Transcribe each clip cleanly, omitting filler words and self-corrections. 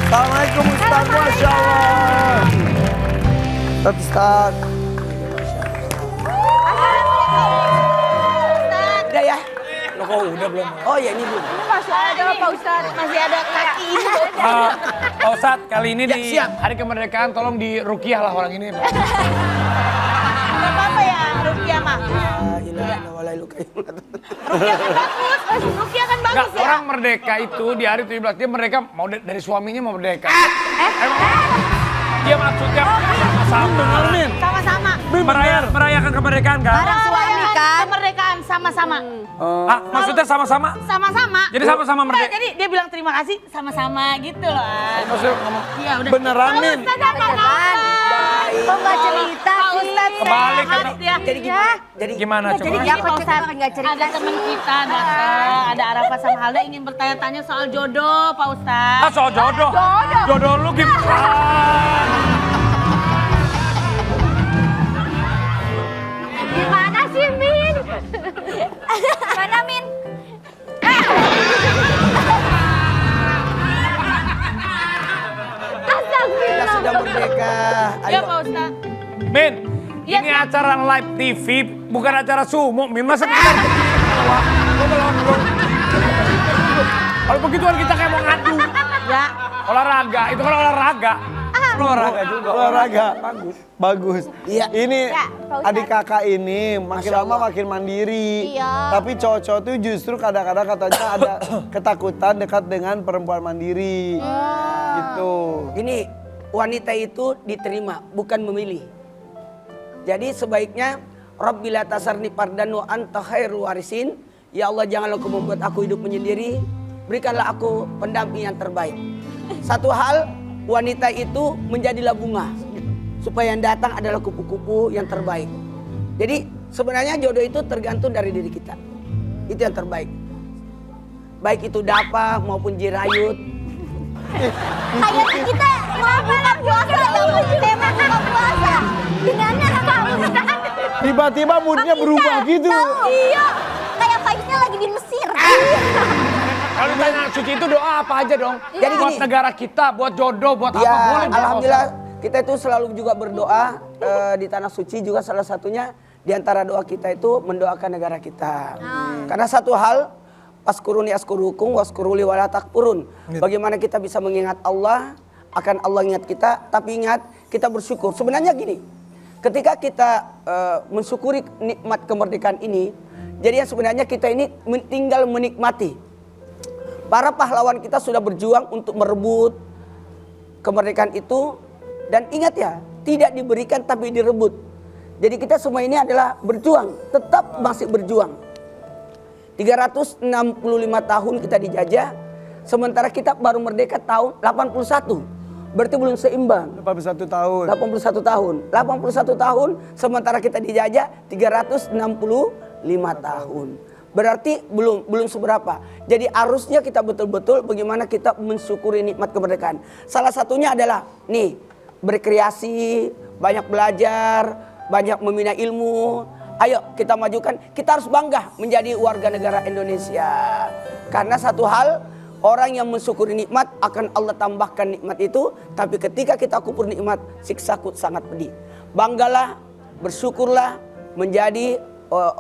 Assalamualaikum Ustaz, Masya Allah. Ustaz. Udah ya? Loh kok udah belum? Oh ya ini belum. Masih ada Pak Ustadz, masih ada kaki ini. Pak Ustadz, kali ini Ya, di siap. Hari Kemerdekaan tolong diruqyah lah orang ini. Pak. Gak apa-apa ya, Rukia mah. Rukia Rukia kan bagus, Rukia kan Nggak, bagus ya. orang merdeka itu di hari 17 dia mereka mau dari suaminya mau merdeka. Dia maksudnya sama-sama. Sama-sama. Merayakan kemerdekaan kan? Barang suami kan. Kemerdekaan sama-sama. Ah, maksudnya sama-sama? Sama-sama. Jadi sama-sama Enggak, merdeka. jadi dia bilang terima kasih sama-sama gitu loh. Maksudnya ngomong Iya udah. Beneran, Pak Min? Ustadz apa? Kok nggak cerita Pak Ustadz Kebalik, sehat kata- ya. Jadi gimana? Jadi gimana Jadi coba? gini Pak Ustadz, ada teman kita datang, ada Arafat sama Halda ingin bertanya-tanya soal jodoh Pak Ustadz. Ah, soal jodoh. Jodoh lu gimana? Gimana sih Min? Mana Min? kita sudah merdeka. Ya Ayo. Pak Ustadz. Min, Iya, ini Kak. acara live TV, bukan acara sumo. Min, masa kita... Kalau begituan kita kayak mau ngadu. Ya. Olahraga, itu kan olahraga. Olahraga juga. Olahraga. Bagus. Iya. Ini Ya, Pak Ustadz. adik kakak ini makin lama makin mandiri. Iya. Tapi cowok-cowok tuh justru kadang-kadang katanya ada ketakutan dekat dengan perempuan mandiri. Gitu. Gini, wanita itu diterima, bukan memilih. Jadi sebaiknya Rabbila tasarni pardanu anta khairul warisin. Ya Allah, janganlah kau membuat aku hidup menyendiri. Berikanlah aku pendamping yang terbaik. Satu hal, wanita itu menjadilah bunga. Supaya yang datang adalah kupu-kupu yang terbaik. Jadi sebenarnya jodoh itu tergantung dari diri kita. Itu yang terbaik. Baik itu dapa maupun jirayut. Kayak kita mau buka puasa ya, tema buka puasa. Dengannya Pak Ustadz. Tiba-tiba moodnya berubah gitu. Iya, kayak vibes-nya lagi di Mesir. Kalau ditanya suci itu doa apa aja dong? Jadi Buat gini. negara kita, buat jodoh, buat apa Ya, boleh. Pak. alhamdulillah kita itu selalu juga berdoa di tanah suci juga salah satunya di antara doa kita itu mendoakan negara kita. Karena satu hal waskuruni askurukum waskuruli wala takfurun. Bagaimana kita bisa mengingat Allah, akan Allah ingat kita, tapi ingat kita bersyukur. Sebenarnya gini, ketika kita mensyukuri nikmat kemerdekaan ini, jadi yang sebenarnya kita ini tinggal menikmati. Para pahlawan kita sudah berjuang untuk merebut kemerdekaan itu. Dan ingat ya, tidak diberikan tapi direbut. Jadi kita semua ini adalah berjuang, tetap masih berjuang. 365 tahun kita dijajah, sementara kita baru merdeka tahun 81. Berarti belum seimbang. 81 tahun. 81 tahun. 81 tahun sementara kita dijajah 365 tahun. Berarti belum seberapa. Jadi harusnya kita betul-betul bagaimana kita mensyukuri nikmat kemerdekaan. Salah satunya adalah nih, berkreasi, banyak belajar, banyak membina ilmu. Ayo kita majukan, kita harus bangga menjadi warga negara Indonesia. Karena satu hal, orang yang mensyukuri nikmat akan Allah tambahkan nikmat itu. Tapi ketika kita kufur nikmat, siksaku sangat pedih. Banggalah, bersyukurlah menjadi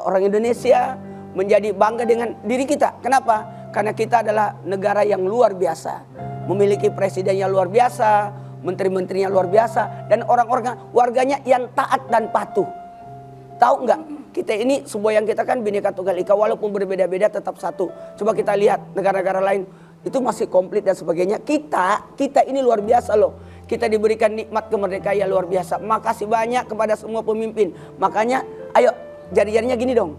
orang Indonesia, menjadi bangga dengan diri kita. Kenapa? Karena kita adalah negara yang luar biasa. Memiliki presiden yang luar biasa, menteri-menterinya luar biasa, dan orang-orang warganya yang taat dan patuh. Tahu nggak? Kita ini sebuah yang kita kan Bhinneka Tunggal Ika, walaupun berbeda-beda tetap satu. Coba kita lihat negara-negara lain itu masih komplit dan sebagainya. Kita ini luar biasa loh. Kita diberikan nikmat kemerdekaan yang luar biasa. Makasih banyak kepada semua pemimpin. Makanya, ayo jari-jarinya gini dong.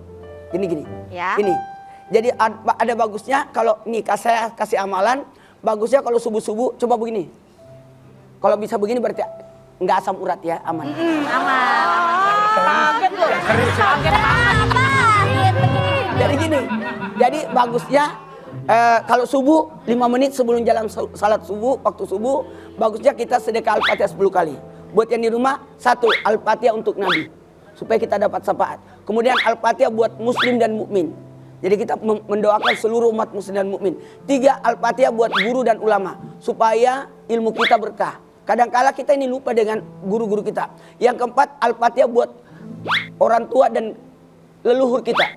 Gini. Ya. Gini. Jadi ada bagusnya kalau nih saya kasih amalan. Bagusnya kalau subuh-subuh coba begini. Kalau bisa begini berarti nggak asam urat ya, aman. Aman. Kaget loh. Kaget banget. Jadi gini, jadi bagusnya kalau subuh 5 menit sebelum jalan salat subuh, waktu subuh, bagusnya kita sedekah Al-Fatihah 10 kali. Buat yang di rumah, 1 Al-Fatihah untuk Nabi, supaya kita dapat syafaat. Kemudian Al-Fatihah buat muslim dan mukmin. Jadi kita mendoakan seluruh umat muslim dan mukmin. 3, Al-Fatihah buat guru dan ulama supaya ilmu kita berkah. Kadang-kala kita ini lupa dengan guru-guru kita. Yang keempat, Al-Fatihah buat orang tua dan leluhur kita.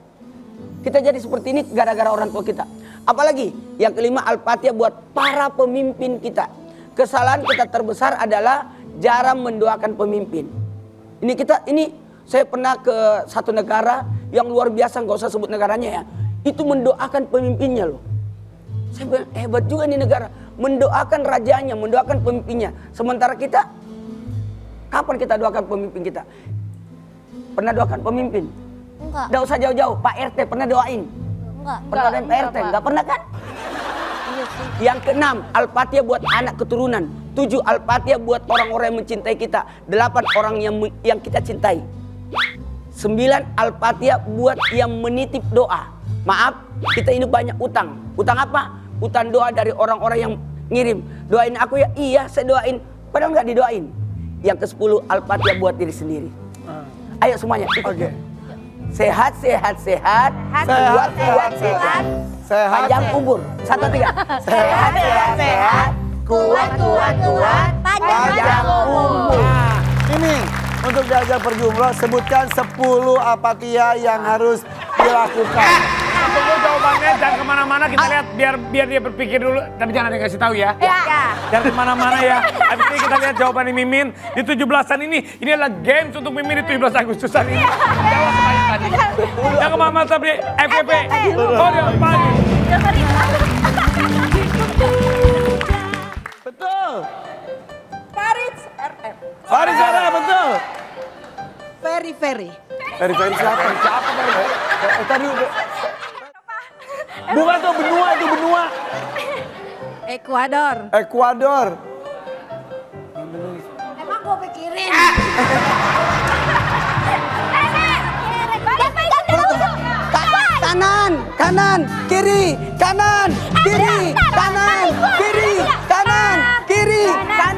Kita jadi seperti ini gara-gara orang tua kita. Apalagi yang kelima, Al-Fatihah buat para pemimpin kita. Kesalahan kita terbesar adalah jarang mendoakan pemimpin. Ini saya pernah ke satu negara yang luar biasa, nggak usah sebut negaranya ya. Itu mendoakan pemimpinnya loh. Saya bilang hebat juga nih negara, mendoakan rajanya, mendoakan pemimpinnya. Sementara kita, kapan kita doakan pemimpin kita? Pernah doakan pemimpin? Enggak. Nggak usah jauh-jauh, Pak RT pernah doain? Enggak. Pernah doain Pak RT? Nggak pernah kan? Iya sih. Yang keenam, Al-Fatihah buat anak keturunan. 7, Al-Fatihah buat orang-orang yang mencintai kita. 8, orang yang kita cintai. 9, Al-Fatihah buat yang menitip doa. Maaf, kita ini banyak utang. Utang apa? Utang doa dari orang-orang yang ngirim. Doain aku ya? Iya, saya doain. Padahal nggak didoain. Yang ke-10, Al-Fatihah buat diri sendiri. Ayo semuanya, ikut. Oke. Sehat, sehat, sehat. Kuat, kuat, kuat. Sehat. Panjang umur. 1, 3. Sehat, sehat, sehat. Kuat, kuat, kuat. Panjang umur. Ini untuk diajak pergi umroh, sebutkan 10 Al-Fatihah yang harus dilakukan. Tunggu jawabannya, jangan kemana-mana, kita lihat biar dia berpikir dulu. Tapi jangan ada yang kasih tahu ya. Jangan kemana-mana ya. Habis ini kita lihat jawaban Mimin di 17-an ini. Ini adalah games untuk Mimin di 17 Agustusan ini. Jawab sebanyak tadi. Jangan kemana-mana tapi FVP. Audio pagi. Betul. Farid RM. Faris Zara, betul. Very. Dari siapa? Tadi udah. Bukan tuh benua, itu benua. Ekuador. Ekuador. Emang gue pikirin. Kanan, kanan, kiri, kanan, kiri, kanan, kiri, kanan, kiri, kanan.